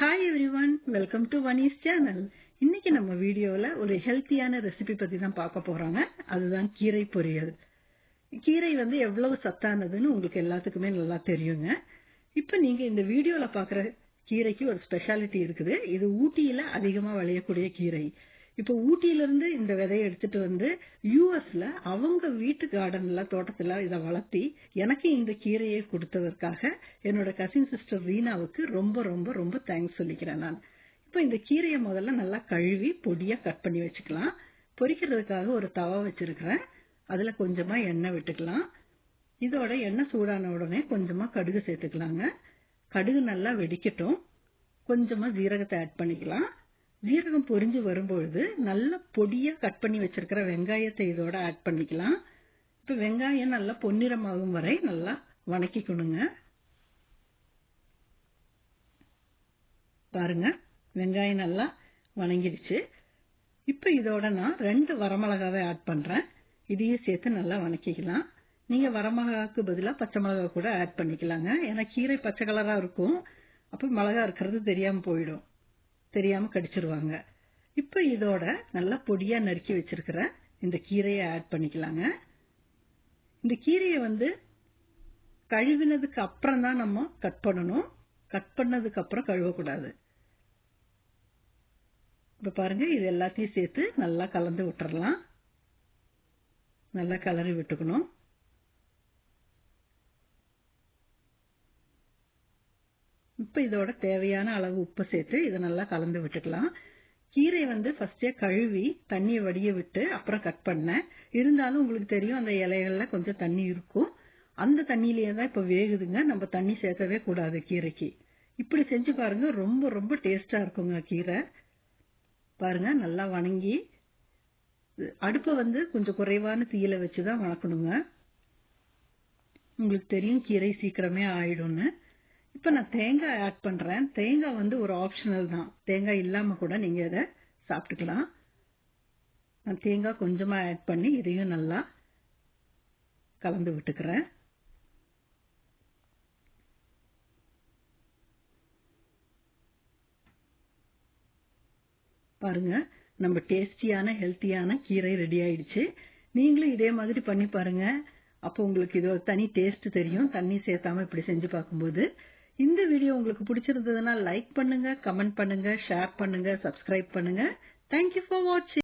Hi everyone, welcome to Vani's channel. இன்னைக்கு நம்ம வீடியோவில் ஒரு ஹெல்த்தியான ரெசிபி பற்றி தான் பார்க்க போகிறோங்க. அதுதான் கீரை பொரியல். கீரை எவ்வளவு சத்தானதுன்னு உங்களுக்கு எல்லாத்துக்குமே நல்லா தெரியுங்க. இப்போ நீங்கள் இந்த வீடியோவில் பார்க்குற கீரைக்கு ஒரு ஸ்பெஷாலிட்டி இருக்குது. இது ஊட்டியில் அதிகமாக விளையக்கூடிய கீரை. இப்போ ஊட்டியிலிருந்து இந்த விதையை எடுத்துட்டு வந்து யூஎஸ்ல அவங்க வீட்டு கார்டன்ல தோட்டத்துல இதை வளர்த்தி எனக்கு இந்த கீரையை கொடுத்ததற்காக என்னோட கசின் சிஸ்டர் ரீனாவுக்கு ரொம்ப ரொம்ப ரொம்ப தேங்க்ஸ் சொல்லிக்கிறேன் நான். இப்போ இந்த கீரையை முதல்ல நல்லா கழுவி பொடியா கட் பண்ணி வச்சுக்கலாம். பொரிக்கிறதுக்காக ஒரு தவா வச்சிருக்கிறேன். அதுல கொஞ்சமா எண்ணெய் விட்டுக்கலாம். இதோட எண்ணெய் சூடான உடனே கொஞ்சமா கடுகு சேர்த்துக்கலாங்க. கடுகு நல்லா வெடிக்கட்டும். கொஞ்சமா ஜீரகத்தை ஆட் பண்ணிக்கலாம். ஜீரகம் பொரிஞ்சு வரும்பொழுது நல்ல பொடியா கட் பண்ணி வச்சிருக்கிற வெங்காயத்தை இதோட ஆட் பண்ணிக்கலாம். இப்ப வெங்காயம் நல்லா பொன்னிறமாகும் வரை நல்லா வணக்கிக்கணுங்க. பாருங்க, வெங்காயம் நல்லா வணங்கிடுச்சு. இப்ப இதோட நான் 2 வரமிளகாவை ஆட் பண்றேன். இதையும் சேர்த்து நல்லா வணக்கிக்கலாம். நீங்க வரமிளகாவுக்கு பதிலாக பச்சை மிளகா கூட ஆட் பண்ணிக்கலாங்க. ஏன்னா கீரை பச்சை கலரா இருக்கும். அப்ப மிளகா இருக்கிறது தெரியாம போயிடும், தெரியாம கடிச்சிருவாங்க. இப்ப இதோட நல்லா பொடியா நறுக்கி வச்சிருக்கிற இந்த கீரையை ஆட் பண்ணிக்கலாங்க. இந்த கீரையை கழுவினதுக்கு அப்புறம் தான் நம்ம கட் பண்ணணும். கட் பண்ணதுக்கு அப்புறம் கழுவக்கூடாது. இப்ப பாருங்க, இது எல்லாத்தையும் சேர்த்து நல்லா கலந்து விட்டுறலாம். நல்லா கலரி விட்டுக்கணும். இப்ப இதோட தேவையான அளவு உப்பு சேர்த்து இதை நல்லா கலந்து விட்டுக்கலாம். கீரை ஃபர்ஸ்டே கழுவி தண்ணியை வடிய விட்டு அப்புறம் கட் பண்ணேன். இருந்தாலும் உங்களுக்கு தெரியும், அந்த இலைகள்ல கொஞ்சம் தண்ணி இருக்கும். அந்த தண்ணியிலேயே தான் இப்ப வேகுதுங்க. நம்ம தண்ணி சேர்க்கவே கூடாது கீரைக்கு. இப்படி செஞ்சு பாருங்க, ரொம்ப ரொம்ப டேஸ்டா இருக்குங்க கீரை. பாருங்க, நல்லா வணங்கி அடுப்பை கொஞ்சம் குறைவான தீயில வச்சுதான் வணக்கணுங்க. உங்களுக்கு தெரியும் கீரை சீக்கிரமே ஆயிடும்னு. இப்ப நான் தேங்காய் ஆட் பண்றேன். தேங்காய் ஒரு ஆப்ஷனல் தான். தேங்காய் இல்லாம கூட நீங்க இதை சாப்பிட்டுக்கலாம். நான் தேங்காய் கொஞ்சமா ஆட் பண்ணி இதையும் நல்லா கலந்து விட்டுக்கிறேன். பாருங்க, நம்ம டேஸ்டியான ஹெல்த்தியான கீரை ரெடி ஆயிடுச்சு. நீங்களும் இதே மாதிரி பண்ணி பாருங்க. அப்போ உங்களுக்கு இது ஒரு தனி டேஸ்ட் தெரியும், தண்ணி சேர்த்தாம இப்படி செஞ்சு பார்க்கும்போது. இந்த வீடியோ உங்களுக்கு பிடிச்சிருந்ததுன்னா லைக் பண்ணுங்க, கமெண்ட் பண்ணுங்க, ஷேர் பண்ணுங்க, சப்ஸ்கிரைப் பண்ணுங்க. தேங்க்யூ ஃபார் வாட்சிங்.